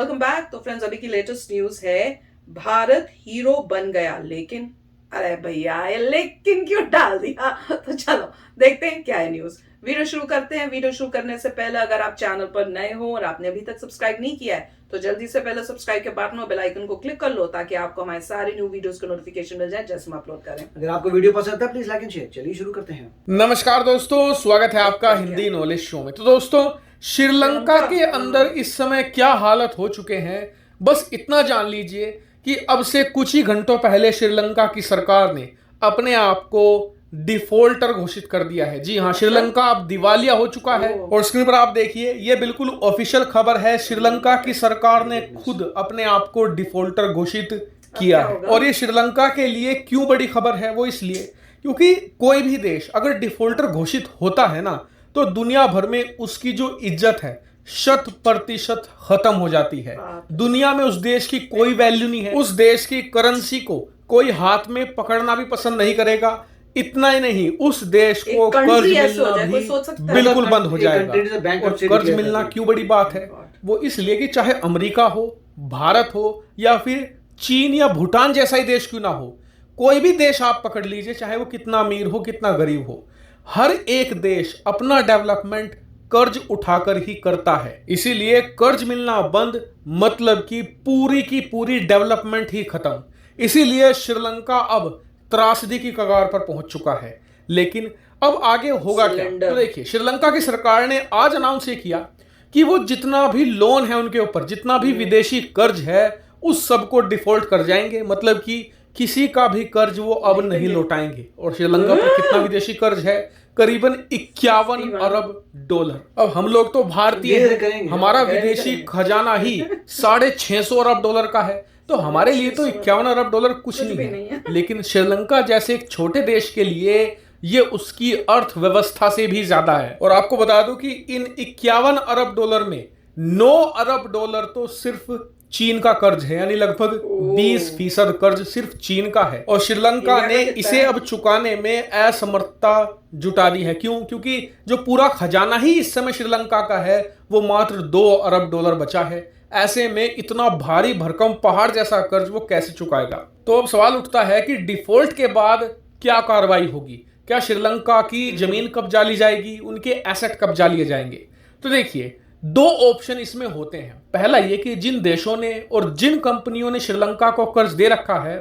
Welcome back. तो friends, अभी की लेटेस्ट न्यूज है, भारत हीरो बन गया, लेकिन अरे भैया ये लेकिन क्यों डाल दिया? तो चलो देखते हैं क्या है न्यूज। वीडियो शुरू करते हैं। वीडियो शुरू करने से पहले अगर आप चैनल पर नए हो और आपने अभी तक सब्सक्राइब नहीं किया है तो जल्दी से पहले सब्सक्राइब के बटन और बेल आइकन को क्लिक कर लो ताकि आपको हमारे सारे न्यू वीडियोस के नोटिफिकेशन मिल जाए जैसे हम अपलोड करें। अगर आपको वीडियो पसंद है प्लीज लाइक एंड शेयर। चलिए शुरू करते हैं। नमस्कार दोस्तों, स्वागत है आपका हिंदी नॉलेज शो में। तो दोस्तों, श्रीलंका के अंदर इस समय क्या हालत हो चुके हैं, बस इतना जान लीजिए कि अब से कुछ ही घंटों पहले श्रीलंका की सरकार ने अपने आप को डिफॉल्टर घोषित कर दिया है। जी हाँ, श्रीलंका अब दिवालिया हो चुका है। और स्क्रीन पर आप देखिए, ये बिल्कुल ऑफिशियल खबर है। श्रीलंका की सरकार ने खुद अपने आप को डिफॉल्टर घोषित किया है। और ये श्रीलंका के लिए क्यों बड़ी खबर है, वो इसलिए क्योंकि कोई भी देश अगर डिफॉल्टर घोषित होता है ना, तो दुनिया भर में उसकी जो इज्जत है 100% खत्म हो जाती है। दुनिया में उस देश की कोई वैल्यू नहीं है। उस देश की करेंसी को कोई हाथ में पकड़ना भी पसंद नहीं करेगा। इतना ही नहीं, उस देश को कर्ज मिलना भी बिल्कुल बंद हो जाएगा। और कर्ज मिलना क्यों बड़ी बात है, वो इसलिए कि चाहे अमेरिका हो, भारत हो या फिर चीन या भूटान जैसा ही देश क्यों ना हो, कोई भी देश आप पकड़ लीजिए, चाहे वो कितना अमीर हो कितना गरीब हो, हर एक देश अपना डेवलपमेंट कर्ज उठाकर ही करता है। इसीलिए कर्ज मिलना बंद मतलब कि पूरी की पूरी डेवलपमेंट ही खत्म। इसीलिए श्रीलंका अब त्रासदी की कगार पर पहुंच चुका है। लेकिन अब आगे होगा क्या? तो देखिए, श्रीलंका की सरकार ने आज अनाउंस ये किया कि वो जितना भी लोन है उनके ऊपर, जितना भी विदेशी कर्ज है, उस सबको डिफॉल्ट कर जाएंगे। मतलब कि किसी का भी कर्ज वो अब नहीं लौटाएंगे। और श्रीलंका पर कितना विदेशी कर्ज है? करीबन 51 अरब डॉलर। अब हम लोग तो भारतीय हैं, हमारा विदेशी खजाना ही 650 अरब डॉलर का है, तो हमारे लिए तो 51 अरब डॉलर कुछ नहीं है। लेकिन श्रीलंका जैसे एक छोटे देश के लिए ये उसकी अर्थव्यवस्था से भी ज्यादा है। और आपको बता दूं कि इन 51 अरब डॉलर में 9 अरब डॉलर तो सिर्फ चीन का कर्ज है, यानी लगभग 20% कर्ज सिर्फ चीन का है। और श्रीलंका ने इसे अब चुकाने में असमर्थता जुटा दी है। क्यों? क्योंकि जो पूरा खजाना ही इस समय श्रीलंका का है वो मात्र 2 अरब डॉलर बचा है। ऐसे में इतना भारी भरकम पहाड़ जैसा कर्ज वो कैसे चुकाएगा? तो अब सवाल उठता है कि डिफॉल्ट के बाद क्या कार्रवाई होगी? क्या श्रीलंका की जमीन कब्जा ली जाएगी, उनके एसेट कब्जा लिए जाएंगे? तो देखिए, 2 ऑप्शन इसमें होते हैं। पहला ये कि जिन देशों ने और जिन कंपनियों ने श्रीलंका को कर्ज दे रखा है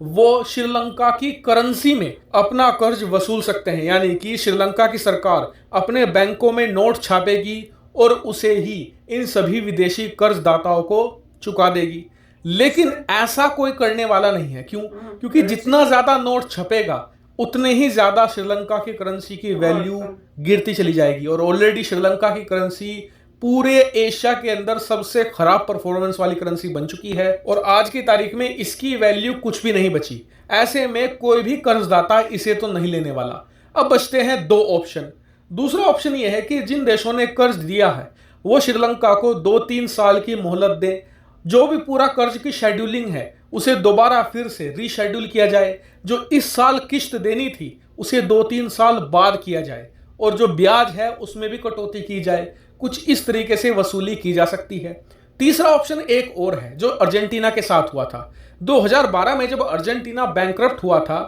वो श्रीलंका की करेंसी में अपना कर्ज वसूल सकते हैं। यानी कि श्रीलंका की सरकार अपने बैंकों में नोट छापेगी और उसे ही इन सभी विदेशी कर्जदाताओं को चुका देगी। लेकिन ऐसा कोई करने वाला नहीं है। क्यों? क्योंकि जितना ज्यादा नोट छपेगा उतने ही ज्यादा श्रीलंका की करेंसी की वैल्यू गिरती चली जाएगी। और ऑलरेडी श्रीलंका की करेंसी पूरे एशिया के अंदर सबसे खराब परफॉर्मेंस वाली करेंसी बन चुकी है और आज की तारीख में इसकी वैल्यू कुछ भी नहीं बची। ऐसे में कोई भी कर्जदाता इसे तो नहीं लेने वाला। अब बचते हैं 2 ऑप्शन। दूसरा ऑप्शन यह है कि जिन देशों ने कर्ज दिया है वो श्रीलंका को 2-3 साल की मोहलत दें। जो भी पूरा कर्ज की शेड्यूलिंग है उसे दोबारा फिर से रीशेड्यूल किया जाए। जो इस साल किश्त देनी थी उसे 2-3 साल बाद किया जाए और जो ब्याज है उसमें भी कटौती की जाए। कुछ इस तरीके से वसूली की जा सकती है। तीसरा ऑप्शन एक और है जो अर्जेंटीना के साथ हुआ था। 2012 में जब अर्जेंटीना बैंकरप्ट हुआ था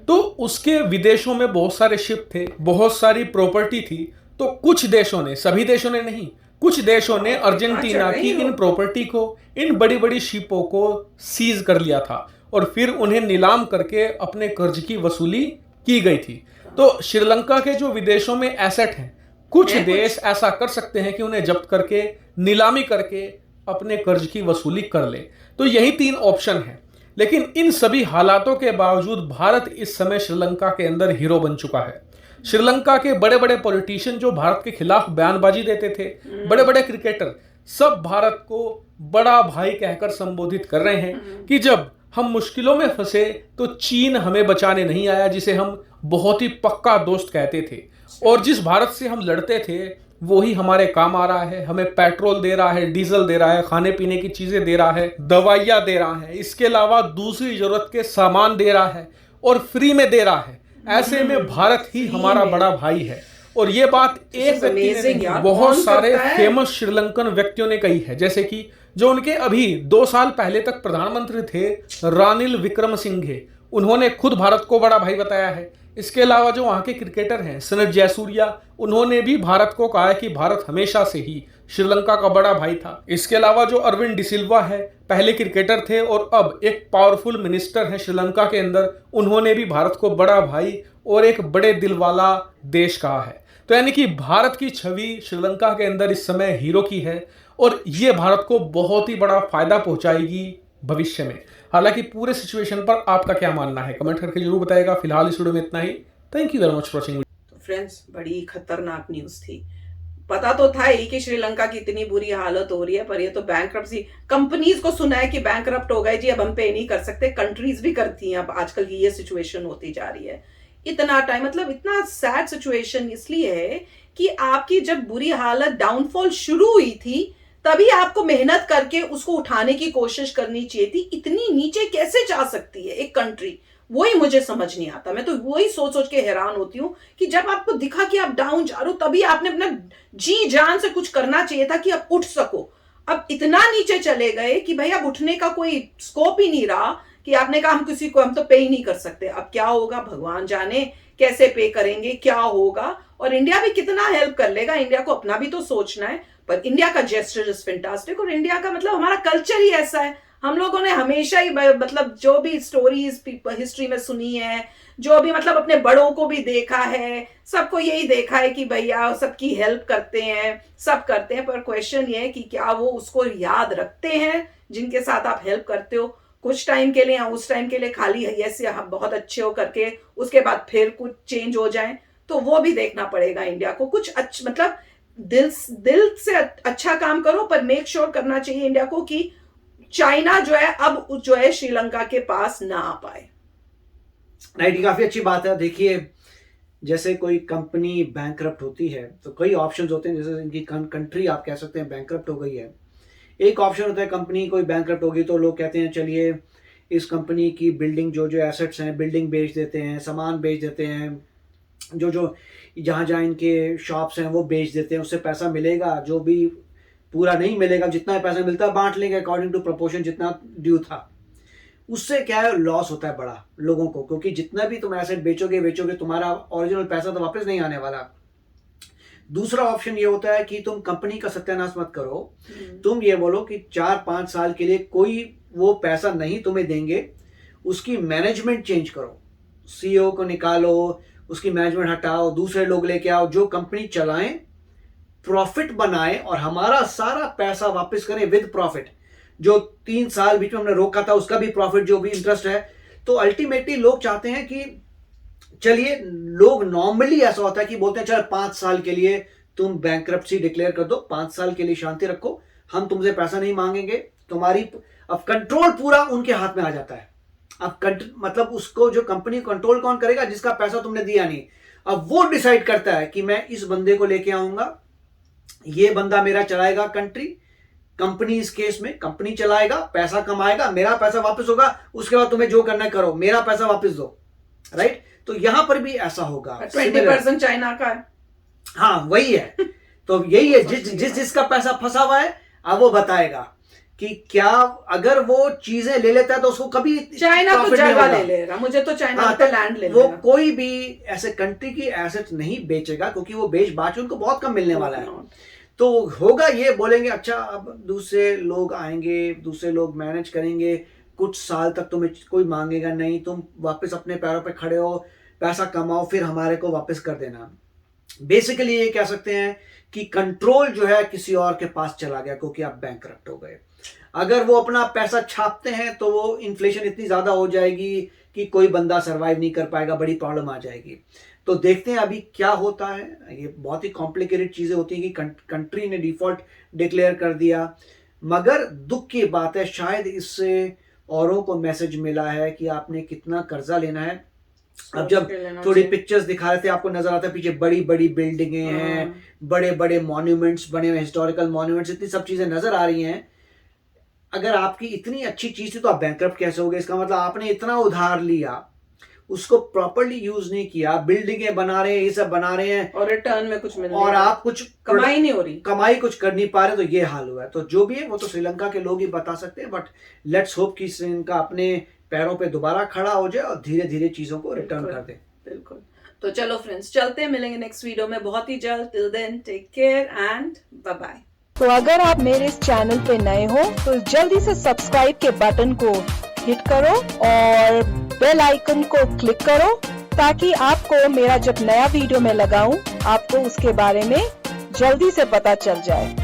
तो उसके विदेशों में बहुत सारे शिप थे, बहुत सारी प्रॉपर्टी थी। तो कुछ देशों ने, सभी देशों ने नहीं, कुछ देशों ने अर्जेंटीना की इन प्रॉपर्टी को, इन बड़ी बड़ी शिपों को सीज कर लिया था और फिर उन्हें नीलाम करके अपने कर्ज की वसूली की गई थी। तो श्रीलंका के जो विदेशों में एसेट हैं, कुछ देश ऐसा कर सकते हैं कि उन्हें जब्त करके, नीलामी करके अपने कर्ज की वसूली कर ले। तो यही 3 ऑप्शन हैं। लेकिन इन सभी हालातों के बावजूद भारत इस समय श्रीलंका के अंदर हीरो बन चुका है। श्रीलंका के बड़े बड़े पॉलिटिशियन जो भारत के खिलाफ बयानबाजी देते थे, बड़े बड़े क्रिकेटर, सब भारत को बड़ा भाई कहकर संबोधित कर रहे हैं कि जब हम मुश्किलों में फंसे तो चीन हमें बचाने नहीं आया, जिसे हम बहुत ही पक्का दोस्त कहते थे। और जिस भारत से हम लड़ते थे वो ही हमारे काम आ रहा है। हमें पेट्रोल दे रहा है, डीजल दे रहा है, खाने पीने की चीजें दे रहा है, दवाइयाँ दे रहा है, इसके अलावा दूसरी जरूरत के सामान दे रहा है और फ्री में दे रहा है। ऐसे में भारत ही हमारा बड़ा भाई है और ये बात एक is व्यक्ति ने amazing नहीं, यार, बहुत कौन सारे करता है? फेमस श्रीलंकन व्यक्तियों ने कही है, जैसे कि जो उनके अभी 2 साल पहले तक प्रधानमंत्री थे रानिल विक्रमसिंघे, उन्होंने खुद भारत को बड़ा भाई बताया है। इसके अलावा जो वहाँ के क्रिकेटर हैं सनत जयसूर्या, उन्होंने भी भारत को कहा है कि भारत हमेशा से ही श्रीलंका का बड़ा भाई था। इसके अलावा जो अरविंद डिसिल्वा है, पहले क्रिकेटर थे और अब एक पावरफुल मिनिस्टर हैं श्रीलंका के अंदर, उन्होंने भी भारत को बड़ा भाई और एक बड़े दिल वाला देश कहा है। तो यानी कि भारत की छवि श्रीलंका के अंदर इस समय हीरो की है और ये भारत को बहुत ही बड़ा फायदा पहुंचाएगी भविष्य में। हालांकि पूरे सिचुएशन पर आपका क्या मानना है कमेंट करके जरूर बताइएगा। फिलहाल इस वीडियो में इतना ही। Thank you very much for watching. तो फ्रेंड्स, बड़ी खतरनाक न्यूज थी। पता तो था ही कि श्रीलंका की इतनी बुरी हालत हो रही है, पर ये तो बैंकरप्सी, कंपनीज को सुना है कि बैंकरप्ट हो गए जी, अब हम पे नहीं कर सकते। कंट्रीज भी करती हैं अब आजकल की, ये सिचुएशन होती जा रही है। इतना टाइम, मतलब इतना सैड सिचुएशन इसलिए है कि आपकी जब बुरी हालत, डाउनफॉल शुरू हुई थी, तभी आपको मेहनत करके उसको उठाने की कोशिश करनी चाहिए थी। इतनी नीचे कैसे जा सकती है एक कंट्री, वही मुझे समझ नहीं आता। मैं तो वही सोच सोच के हैरान होती हूँ कि जब आपको दिखा कि आप डाउन जा रहे हो, तभी आपने अपना जी जान से कुछ करना चाहिए था कि आप उठ सको। अब इतना नीचे चले गए कि भाई अब उठने का कोई स्कोप ही नहीं रहा, कि आपने कहा हम किसी को, हम तो पे ही नहीं कर सकते। अब क्या होगा भगवान जाने, कैसे पे करेंगे, क्या होगा। और इंडिया भी कितना हेल्प कर लेगा, इंडिया को अपना भी तो सोचना है। पर इंडिया का जेस्चर इज फैंटास्टिक, और इंडिया का मतलब हमारा कल्चर ही ऐसा है। हम लोगों ने हमेशा ही मतलब जो भी स्टोरीज हिस्ट्री में सुनी है, जो भी मतलब अपने बड़ों को भी देखा है, सबको यही देखा है कि भैया सबकी हेल्प करते हैं, सब करते हैं। पर क्वेश्चन ये है कि क्या वो उसको याद रखते हैं जिनके साथ आप हेल्प करते हो। कुछ टाइम के लिए, उस टाइम के लिए खाली है ऐसे आप बहुत अच्छे हो करके, उसके बाद फिर कुछ चेंज हो जाए, तो वो भी देखना पड़ेगा इंडिया को। कुछ अच्छा, मतलब दिल से अच्छा काम करो, पर मेक श्योर करना चाहिए इंडिया को कि चाइना जो है अब जो है श्रीलंका के पास ना आ पाए। राइट, काफी अच्छी बात है। देखिए, जैसे कोई कंपनी बैंकरप्ट होती है तो कई ऑप्शंस होते हैं। जैसे इनकी कंट्री आप कह सकते हैं बैंकरप्ट हो गई है। एक ऑप्शन होता है, कंपनी कोई बैंकरप्ट होगी तो लोग कहते हैं चलिए इस कंपनी की बिल्डिंग, जो जो एसेट्स हैं, बिल्डिंग बेच देते हैं, सामान बेच देते हैं, जो जो जहाँ जहाँ इनके शॉप्स हैं वो बेच देते हैं, उससे पैसा मिलेगा। जो भी पूरा नहीं मिलेगा, जितना पैसा मिलता है बांट लेंगे अकॉर्डिंग टू प्रोपोर्शन, जितना ड्यू था। उससे क्या है, लॉस होता है बड़ा लोगों को, क्योंकि जितना भी तुम एसेट बेचोगे तुम्हारा ओरिजिनल पैसा तो वापस नहीं आने वाला। दूसरा ऑप्शन ये होता है कि तुम कंपनी का सत्यानाश मत करो, तुम ये बोलो कि 4-5 साल के लिए कोई वो पैसा नहीं तुम्हें देंगे, उसकी मैनेजमेंट चेंज करो, सीईओ को निकालो, उसकी मैनेजमेंट हटाओ, दूसरे लोग लेके आओ जो कंपनी चलाएं, प्रॉफिट बनाए और हमारा सारा पैसा वापस करें विद प्रॉफिट। जो 3 साल बीच में हमने रोका था उसका भी प्रॉफिट, जो भी इंटरेस्ट है। तो अल्टीमेटली लोग चाहते हैं कि चलिए, लोग नॉर्मली ऐसा होता है कि बोलते हैं चल 5 साल के लिए तुम बैंकरप्सी डिक्लेयर कर दो, 5 साल के लिए शांति रखो, हम तुमसे पैसा नहीं मांगेंगे, तुम्हारी। अब कंट्रोल पूरा उनके हाथ में आ जाता है। अब मतलब उसको, जो कंपनी कंट्रोल कौन करेगा, जिसका पैसा तुमने दिया नहीं। अब वो डिसाइड करता है कि मैं इस बंदे को लेके आऊंगा, ये बंदा मेरा चलाएगा कंपनी इस केस में कंपनी चलाएगा, पैसा कमाएगा, मेरा पैसा वापस होगा, उसके बाद तुम्हें जो करना है करो, मेरा पैसा वापस दो। राइट, तो यहां पर भी ऐसा होगा। 20% चाइना का है। हाँ, वही है। तो यही है, जिसका पैसा फंसा हुआ है, अब वो बताएगा कि क्या अगर वो चीजें ले लेता है तो उसको कभी चाइना तो जगह ले लेगा, मुझे तो चाइना का लैंड ले वो लेगा। कोई भी ऐसे कंट्री की एसेट नहीं बेचेगा, क्योंकि वो बेच बाच उनको बहुत कम मिलने वाला है। तो होगा ये, बोलेंगे अच्छा अब दूसरे लोग आएंगे, दूसरे लोग मैनेज करेंगे, कुछ साल तक तुम्हें कोई मांगेगा नहीं, तुम वापस अपने पैरों पे खड़े हो, पैसा कमाओ, फिर हमारे को वापस कर देना। बेसिकली ये कह सकते हैं कि कंट्रोल जो है किसी और के पास चला गया, क्योंकि आप बैंकरप्ट हो गए। अगर वो अपना पैसा छापते हैं तो वो इन्फ्लेशन इतनी ज्यादा हो जाएगी कि कोई बंदा सरवाइव नहीं कर पाएगा, बड़ी प्रॉब्लम आ जाएगी। तो देखते हैं अभी क्या होता है। ये बहुत ही कॉम्प्लिकेटेड चीजें होती हैं कि कंट्री ने डिफॉल्ट डिक्लेयर कर दिया, मगर दुख की बात है, शायद इससे औरों को मैसेज मिला है कि आपने कितना कर्जा लेना है। अब जब थोड़ी पिक्चर्स दिखा रहे थे, आपको नजर आता है पीछे बड़ी बड़ी बिल्डिंगें हैं, बड़े बड़े मॉन्यूमेंट्स बने हुए, हिस्टोरिकल मॉन्यूमेंट्स, इतनी सब चीजें नजर आ रही हैं। अगर आपकी इतनी अच्छी चीज थी तो आप बैंकरप्ट कैसे हो गए? इसका मतलब आपने इतना उधार लिया, उसको प्रॉपरली यूज नहीं किया, बिल्डिंगें बना रहे हैं, ये सब बना रहे हैं और रिटर्न में कुछ मिल और आप कुछ कमाई नहीं हो रही, कमाई कुछ कर नहीं पा रहे, तो ये हाल हुआ है। तो जो भी है वो तो श्रीलंका के लोग ही बता सकते हैं, बट लेट्स होप कि श्रीलंका अपने पैरों पे दोबारा खड़ा हो जाए और धीरे धीरे चीजों को रिटर्न कर दे। बिल्कुल। तो चलो फ्रेंड्स, चलते हैं, मिलेंगे नेक्स्ट वीडियो में बहुत ही जल्द। Till then take care and bye bye. तो अगर आप मेरे इस चैनल पे नए हो तो जल्दी से सब्सक्राइब के बटन को हिट करो और बेल आइकन को क्लिक करो, ताकि आपको मेरा जब नया वीडियो मैं लगाऊं आपको उसके बारे में जल्दी से पता चल जाए।